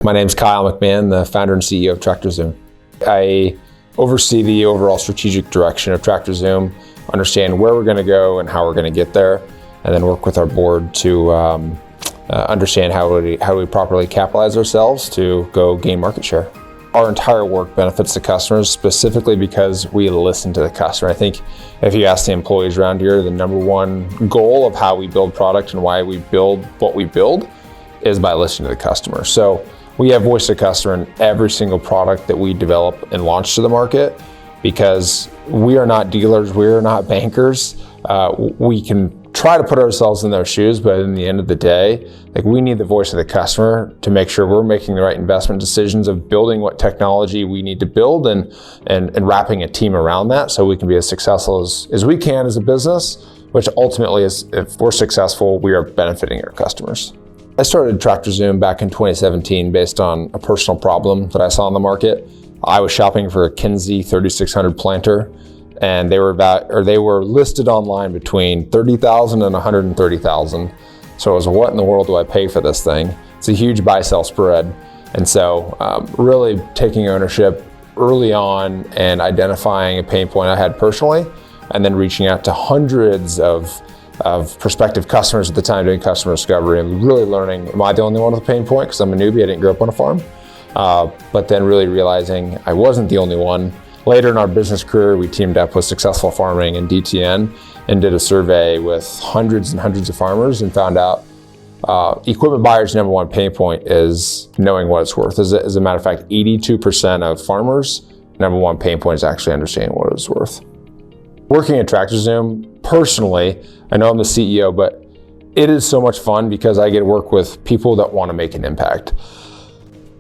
My name's Kyle McMahon, the founder and CEO of TractorZoom. I oversee the overall strategic direction of TractorZoom, understand where we're going to go and how we're going to get there, and then work with our board to understand how we properly capitalize ourselves to go gain market share. Our entire work benefits the customers specifically because we listen to the customer. I think if you ask the employees around here, the number one goal of how we build product and why we build what we build is by listening to the customer. So we have voice of customer in every single product that we develop and launch to the market because we are not dealers, we are not bankers. We can try to put ourselves in their shoes, but in the end of the day, we need the voice of the customer to make sure we're making the right investment decisions of building what technology we need to build and wrapping a team around that so we can be as successful as we can as a business, which ultimately is, if we're successful, we are benefiting our customers. I started TractorZoom back in 2017 based on a personal problem that I saw in the market. I was shopping for a Kinsey 3600 planter, and they were listed online between $30,000 and $130,000. So it was, what in the world do I pay for this thing? It's a huge buy-sell spread. And so really taking ownership early on and identifying a pain point I had personally, and then reaching out to hundreds of prospective customers at the time doing customer discovery and really learning, am I the only one with a pain point? Because I'm a newbie, I didn't grow up on a farm. But then really realizing I wasn't the only one. Later in our business career, we teamed up with Successful Farming and DTN and did a survey with hundreds and hundreds of farmers and found out equipment buyers' number one pain point is knowing what it's worth. As a matter of fact, 82% of farmers' number one pain point is actually understanding what it's worth. Working at TractorZoom, personally, I know I'm the CEO, but it is so much fun because I get to work with people that want to make an impact.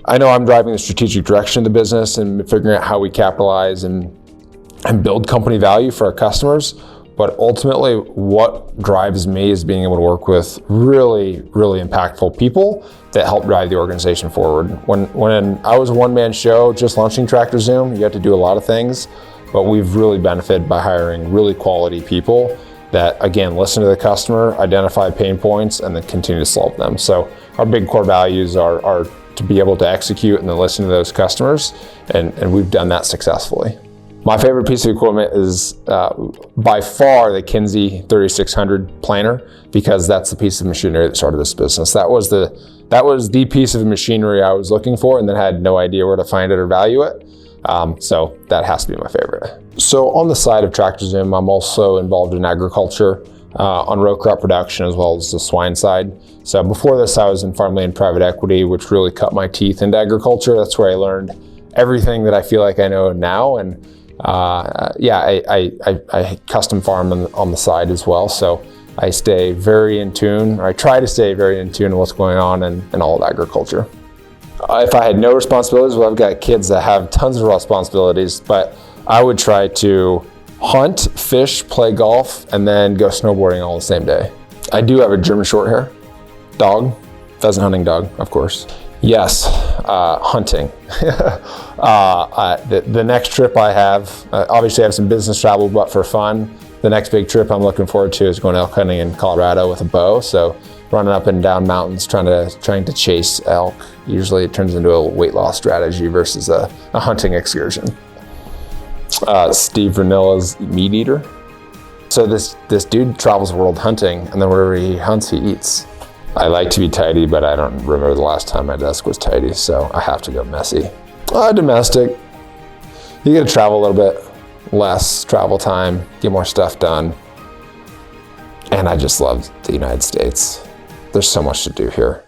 I know I'm driving the strategic direction of the business and figuring out how we capitalize and build company value for our customers, but ultimately what drives me is being able to work with really, really impactful people that help drive the organization forward. When I was a one-man show just launching TractorZoom, you have to do a lot of things, but we've really benefited by hiring really quality people that, again, listen to the customer, identify pain points, and then continue to solve them. So our big core values are to be able to execute and then listen to those customers, and we've done that successfully. My favorite piece of equipment is by far the Kinsey 3600 planter, because that's the piece of machinery that started this business. That was the piece of machinery I was looking for and then had no idea where to find it or value it. So that has to be my favorite. So on the side of TractorZoom, I'm also involved in agriculture, on row crop production as well as the swine side. So before this, I was in farmland private equity, which really cut my teeth into agriculture. That's where I learned everything that I feel like I know now. And I custom farm on the side as well. So I stay very in tune, or I try to stay very in tune with what's going on in all of agriculture. If I had no responsibilities, well, I've got kids that have tons of responsibilities, but I would try to hunt, fish, play golf, and then go snowboarding all the same day. I do have a German short hair dog, pheasant hunting dog, of course. Yes, hunting. The next trip I have, obviously I have some business travel, but for fun, the next big trip I'm looking forward to is going elk hunting in Colorado with a bow. So running up and down mountains, trying to chase elk. Usually it turns into a weight loss strategy versus a hunting excursion. Steve Vernilla's meat eater. So this dude travels the world hunting, and then wherever he hunts, he eats. I like to be tidy, but I don't remember the last time my desk was tidy, so I have to go messy. Domestic. You gotta travel a little bit less travel time, get more stuff done. And I just love the United States. There's so much to do here.